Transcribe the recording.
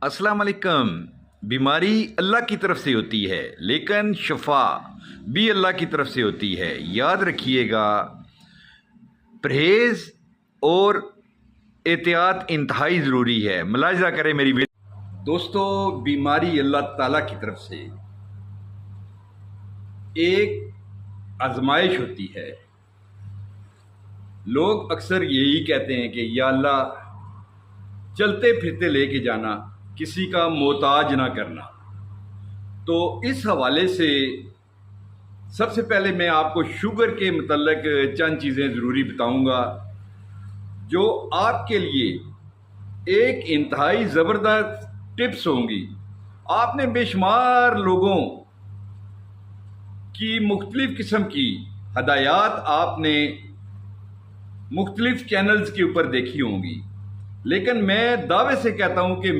अस्सलाम वालेकुम। बीमारी अल्लाह की तरफ से होती है, लेकिन शफा भी अल्लाह की तरफ से होती है। याद रखिएगा, परहेज़ और एहतियात इंतहाई ज़रूरी है। मुलाहिज़ा करें मेरी दोस्तों, बीमारी अल्लाह ताला की तरफ से एक आजमाइश होती है। लोग अक्सर यही कहते हैं कि या अल्लाह, चलते फिरते लेके जाना, किसी का मोहताज ना करना। तो इस हवाले से सबसे पहले मैं आपको शुगर के मतलब चंद चीज़ें ज़रूरी बताऊंगा जो आपके लिए एक इंतहाई ज़बरदस्त टिप्स होंगी। आपने बेशुमार लोगों की मुख्तलिफ किस्म की हदायत आपने मुख्तलिफ चैनल्स के ऊपर देखी होंगी, लेकिन मैं दावे से कहता हूं कि